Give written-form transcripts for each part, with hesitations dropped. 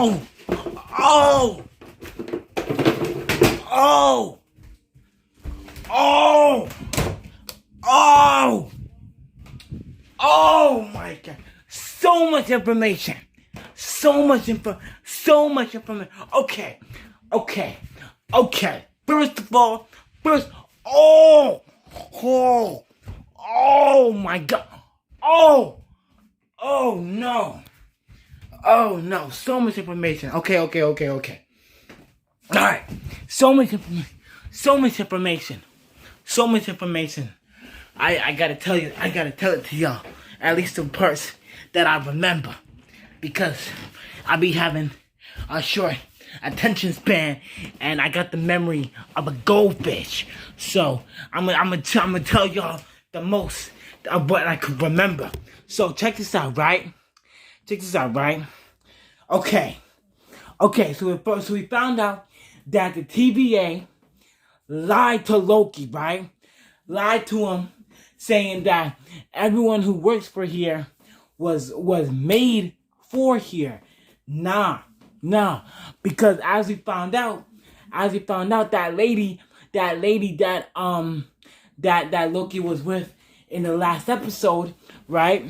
Oh! Oh! Oh! Oh! Oh! Oh my God! So much information. So much information. Okay. First of all, oh my God. Oh no. Oh no, so much information. Okay. Alright. So much information. I gotta tell it to y'all. At least the parts that I remember. Because I be having a short attention span and I got the memory of a goldfish. So I'm gonna tell y'all the most of what I could remember. So check this out, right? Okay. So we found out that the TVA lied to Loki, right? Lied to him, saying that everyone who works for here was made for here. Nah. Because as we found out that lady that Loki was with in the last episode, right?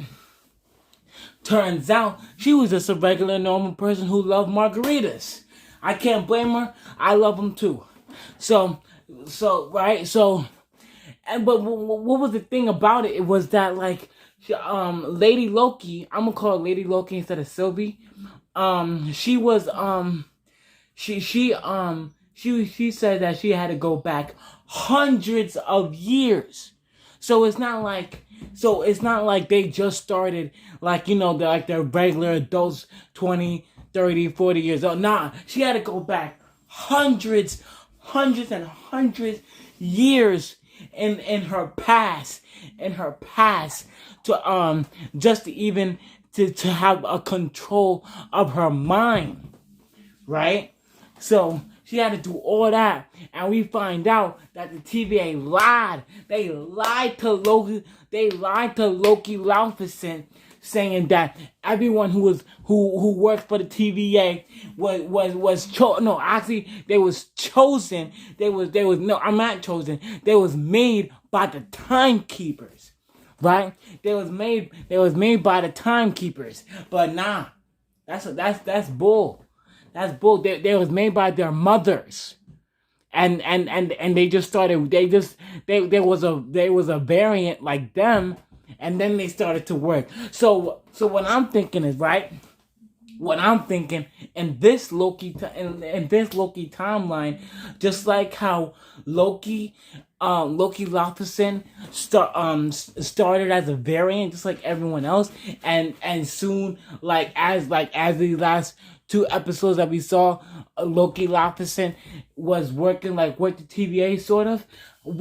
Turns out she was just a regular normal person who loved margaritas. I can't blame her. I love them too. But what was the thing about it? It was that like Lady Loki, I'm gonna call her Lady Loki instead of Sylvie. She said that she had to go back hundreds of years. So it's not like they just started like, you know, they're regular adults, 20, 30, 40 years old. Nah, she had to go back hundreds years in her past to just even to have a control of her mind, right? So she had to do all that, and we find out that the TVA lied. They lied to Loki. They lied to Loki Laufenson, saying that everyone who worked for the TVA was chosen. No, actually, they was chosen. They was made by the timekeepers, right? They was made by the timekeepers. But nah, that's bull. That's bull. They was made by their mothers. And they just started. There was a variant like them, and then they started to work. So what I'm thinking is, right. What I'm thinking in this Loki timeline, just like how Loki Laufenson started as a variant, just like everyone else, and soon as the last 2 episodes that we saw, Loki Laufenson was working with the TVA sort of.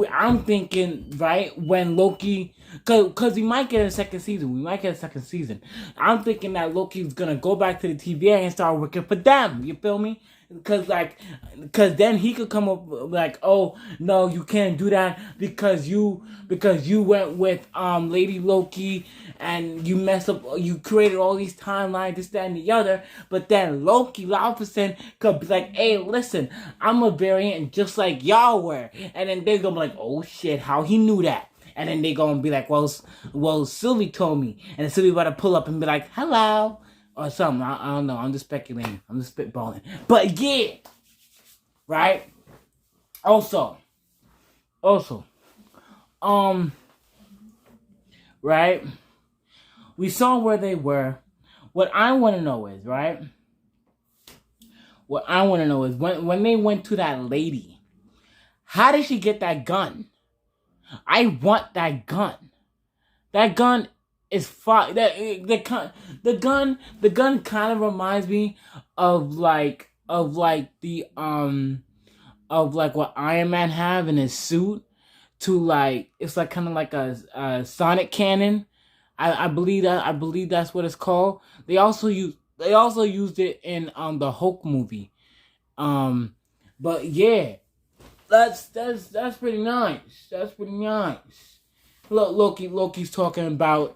I'm thinking, right, when Loki, cause we might get a second season. I'm thinking that Loki's gonna go back to the TVA and start working for them. You feel me? Cause then he could come up like, oh no, you can't do that because you went with Lady Loki and you messed up. You created all these timelines, this, that, and the other. But then Loki Laufenson could be like, hey, listen, I'm a variant just like y'all were, and then they're gonna be like, oh shit, how he knew that? And then they gonna be like, well, Sylvie told me, and Sylvie about to pull up and be like, hello. Or something. I don't know. I'm just speculating. I'm just spitballing. But yeah. Right? Also. Right? We saw where they were. What I want to know is, right? When they went to that lady, how did she get that gun? I want that gun. That gun is fire. The gun kind of reminds me of what Iron Man have in his suit. It's like kind of like a sonic cannon. I believe that's what it's called. They also used it in the Hulk movie. But yeah, that's pretty nice. Loki's talking about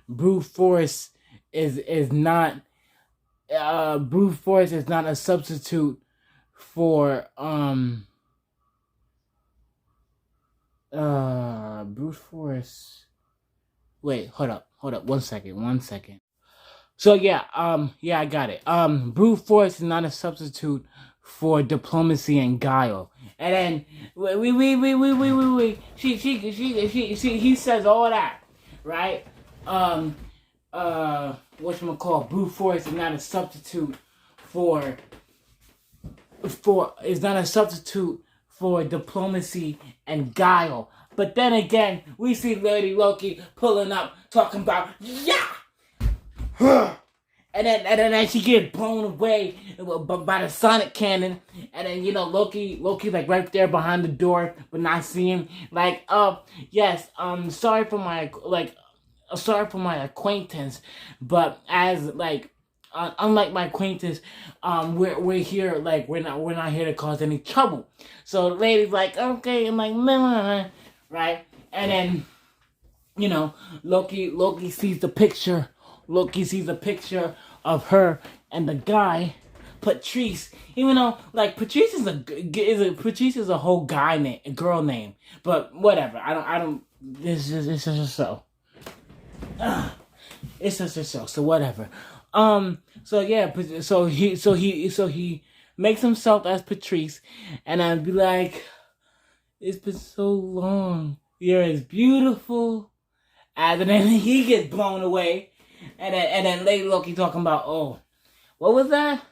brute force is not brute force is not a substitute for brute force. Wait, hold up, 1 second. So yeah, yeah, I got it. Brute force is not a substitute for diplomacy and guile. And then he says all that, right? Um, whatchamacallit, brute force is not a substitute for is not a substitute for diplomacy and guile. But then again, we see Lady Loki pulling up, talking about yeah. And then she gets blown away by the sonic cannon, and then Loki like right there behind the door, but not seeing. Like, yes, sorry for my acquaintance, but as like. Unlike my acquaintance, we're here, like we're not here to cause any trouble. So the lady's like, okay, and like, nah, right, and then Loki sees the picture. Loki sees a picture of her and the guy, Patrice. Even though like Patrice is a whole guy name, a girl name, but whatever. I don't. It's just so. It's just a show, so whatever. So yeah, so he makes himself as Patrice, and I'd be like, it's been so long. You're as beautiful, and then he gets blown away, and then Lady Loki talking about, oh, what was that?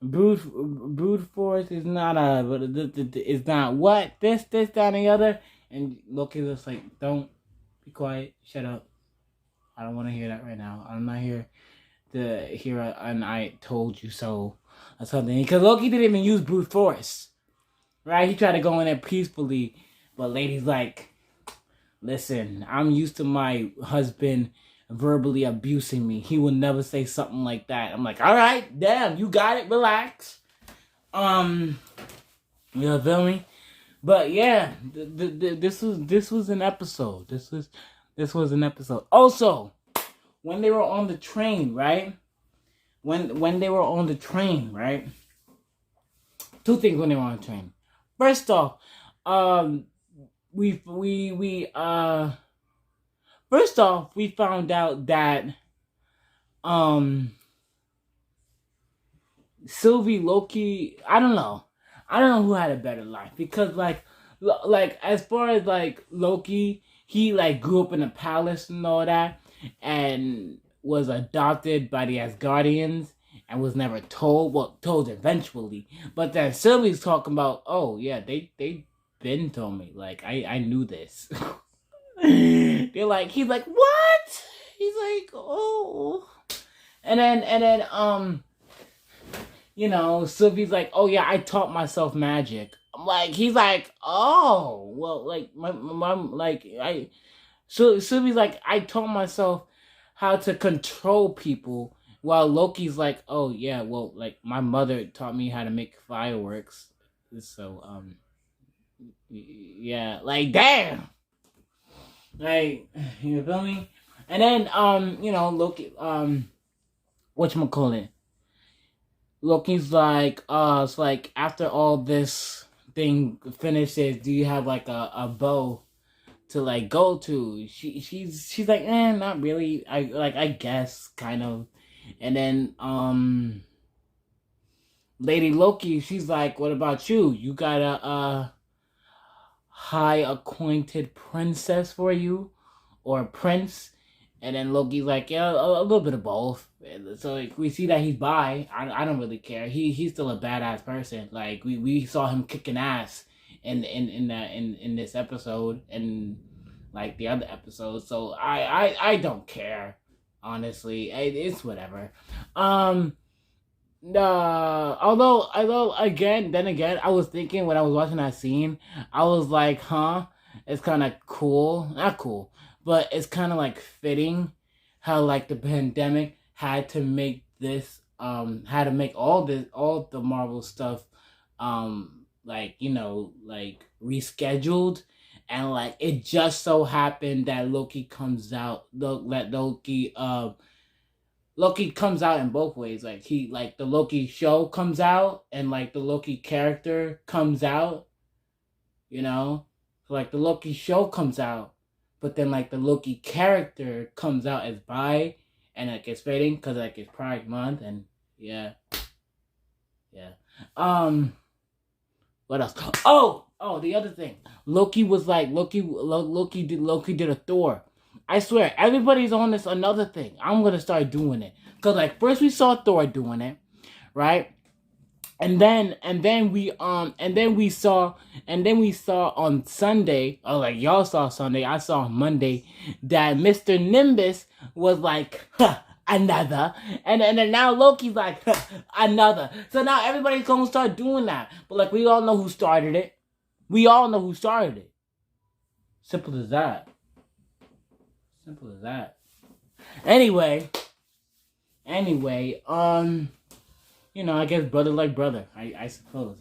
Brute force is not it's not what this that and the other, and Loki's just like, don't be quiet, shut up. I don't want to hear that right now. I'm not here to hear an I told you so or something. Because Loki didn't even use brute force. Right? He tried to go in there peacefully. But Lady's like, listen, I'm used to my husband verbally abusing me. He would never say something like that. I'm like, all right, damn, you got it, relax. You feel me? But yeah, this was an episode. This was an episode. Also, when they were on the train, right? When they were on the train, right? Two things when they were on the train. First off, we found out that Sylvie, Loki, I don't know who had a better life, because like as far as like Loki, he like grew up in a palace and all that, and was adopted by the Asgardians and was never told eventually. But then Sylvie's talking about, oh yeah, they been told me, like I knew this. They're like, he's like, what? He's like, oh, and then Sylvie's like, oh yeah, I taught myself magic. I'm like, he's like, oh, well, like my mom, like so Sylvie's like, I taught myself how to control people, while Loki's like, oh yeah, well, like my mother taught me how to make fireworks. So yeah, like damn, like you feel me? And then Loki, whatchamacallit, Loki's like, it's like after all this thing finishes, do you have like a bow to like go to? She's like, not really. I guess kind of. And then Lady Loki, she's like, what about you? You got a high acquainted princess for you, or prince? And then Loki's like, yeah, a little bit of both. So like, we see that he's bi. I don't really care. He's still a badass person. Like we saw him kicking ass in this episode and like the other episodes. So I don't care, honestly. It's whatever. Although again, I was thinking when I was watching that scene, I was like, huh, it's kind of cool, not cool, but it's kind of like fitting how like the pandemic had to make this, had to make all the Marvel stuff, like like rescheduled, and like it just so happened that Loki comes out, that Loki Loki comes out in both ways. Like the Loki show comes out, and like the Loki character comes out. You know, so, like the Loki show comes out, but then like the Loki character comes out as bi, and like it's fading because like it's Pride Month, and yeah, yeah. Um, what else? Oh, the other thing. Loki was like Loki did a Thor. I swear, everybody's on this another thing. I'm gonna start doing it. Cause like first we saw Thor doing it, right? And then we saw on Sunday, or like y'all saw Sunday, I saw on Monday, that Mr. Nimbus was like, huh, another. And then now Loki's like, huh, another. So now everybody's gonna start doing that. But like we all know who started it. We all know who started it. Simple as that. Simple as that. Anyway, I guess brother like brother, I suppose,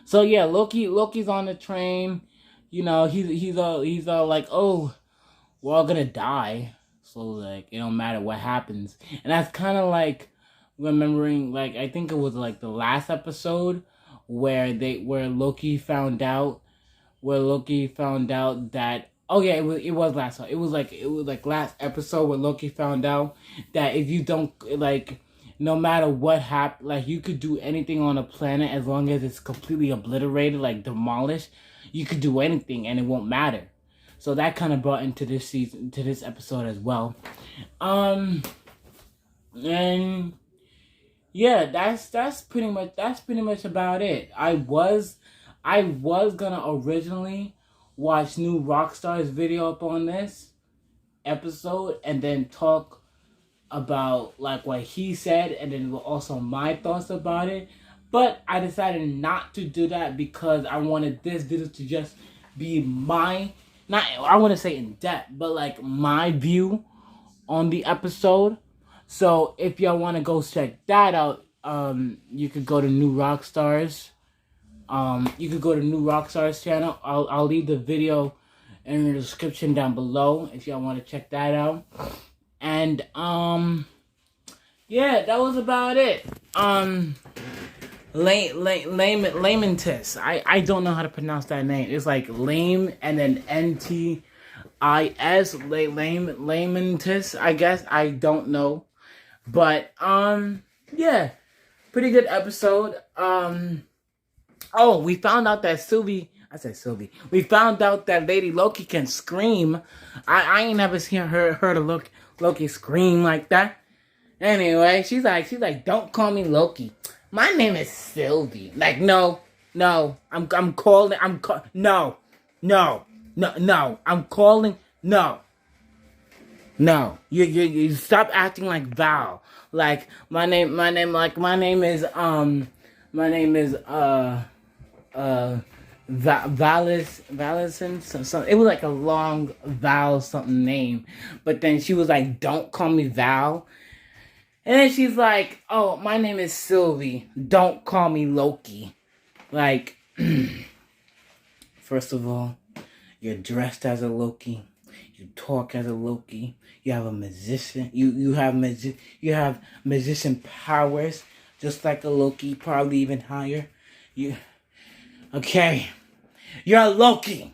So yeah, Loki's on the train, he's all like, oh, we're all gonna die. So like it don't matter what happens. And that's kinda like remembering, like I think it was like the last episode where Loki found out that, oh yeah, it was last it was like last episode where Loki found out that if you don't, like, no matter what happen, like you could do anything on a planet as long as it's completely obliterated, like demolished. You could do anything and it won't matter. So that kind of brought into this episode as well. And yeah, that's pretty much about it. I was gonna originally watch New Rockstar's video up on this episode and then talk about like what he said and then also my thoughts about it, but I decided not to do that because I wanted this video to just be my, not I want to say in depth, but like my view on the episode. So if y'all want to go check that out, you could go to New Rockstars. You could go to New Rockstars channel. I'll leave the video in the description down below if y'all want to check that out. And yeah, that was about it. Lamentis. I don't know how to pronounce that name. It's like lame and then NTIS. Lamentis. I guess, I don't know. But yeah, pretty good episode. Oh, we found out that we found out that Lady Loki can scream. I ain't never heard of Loki scream like that. Anyway, she's like, don't call me Loki. My name is Sylvie. Like, no. No. I'm calling. You stop acting like Val. Like my name is Valison. So it was like a long Val something name, but then she was like, "Don't call me Val," and then she's like, "Oh, my name is Sylvie. Don't call me Loki." Like, first of all, you're dressed as a Loki. You talk as a Loki. You have a musician. You have musician powers, just like a Loki, probably even higher. Okay, you're a Loki.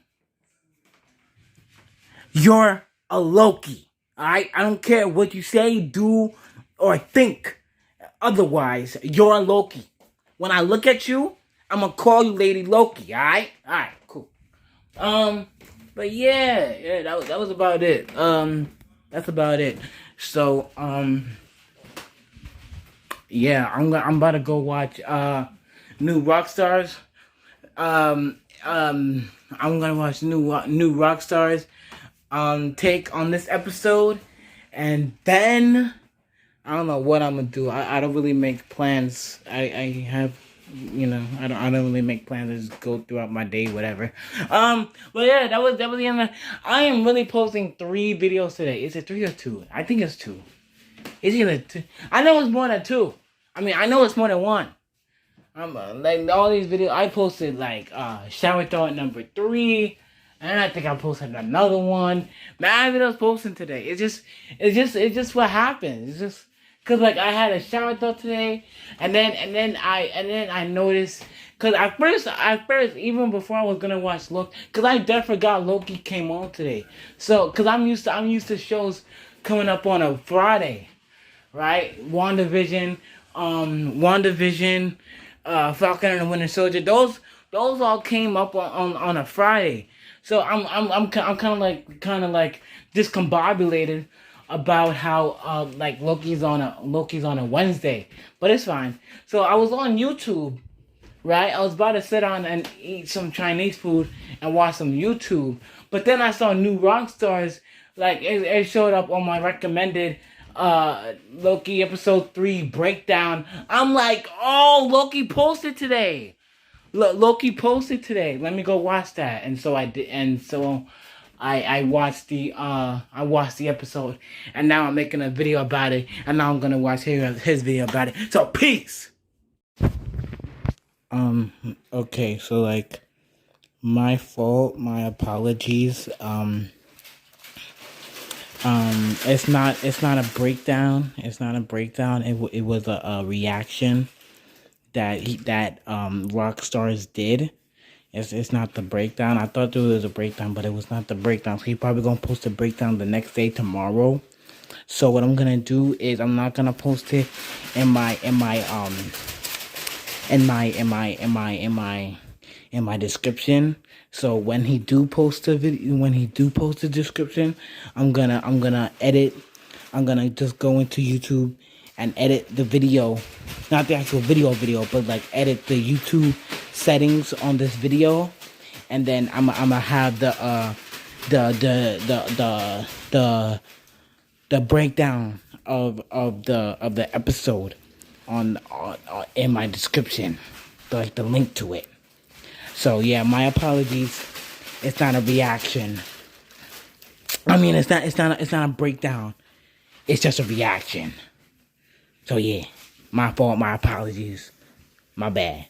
You're a Loki. Alright? I don't care what you say, do, or think. Otherwise, you're a Loki. When I look at you, I'm gonna call you Lady Loki, alright? Alright, cool. But yeah, that was about it. That's about it. So, yeah, I'm about to go watch New Rockstars. I'm gonna watch New Rockstars take on this episode, and then I don't know what I'm gonna do. I don't really make plans. I have, I don't really make plans. I just go throughout my day, whatever. But yeah, that was the end. I am really posting 3 videos today. Is it 3 or 2? I think it's 2. It's either 2. I know it's more than 2. I mean, I know it's more than 1. Like all these videos, I posted like shower thought number 3, And then I think I posted another one. Mad videos posting today. It's just what happens. It's just cause like I had a shower thought today, and then I noticed. Cause at first, even before I was gonna watch Loki, cause I definitely forgot Loki came on today. So, cause I'm used to shows coming up on a Friday, right? WandaVision, Falcon and the Winter Soldier. Those all came up on a Friday. So I'm kind of like discombobulated about how like Loki's on a Wednesday, but it's fine. So I was on YouTube, right? I was about to sit down and eat some Chinese food and watch some YouTube, but then I saw new rock stars. Like it showed up on my recommended Loki episode 3 breakdown. I'm like, oh, Loki posted today. Loki posted today. Let me go watch that. And so I did. And so I watched the episode. And now I'm making a video about it. And now I'm gonna watch his video about it. So peace. Okay. So like, my fault. My apologies. It's not a breakdown. It's not a breakdown. It was a reaction that Rockstars did. It's not the breakdown. I thought there was a breakdown, but it was not the breakdown. So he probably gonna post a breakdown the next day, tomorrow. So what I'm gonna do is I'm not gonna post it in my description. So when he do post a video, when he do post a description, I'm gonna edit. I'm gonna just go into YouTube and edit the video, not the actual video, but like edit the YouTube settings on this video, and then I'm gonna have the breakdown of the episode on in my description, like the link to it. So yeah, my apologies. It's not a reaction. I mean, it's not a breakdown. It's just a reaction. So yeah, my fault. My apologies. My bad.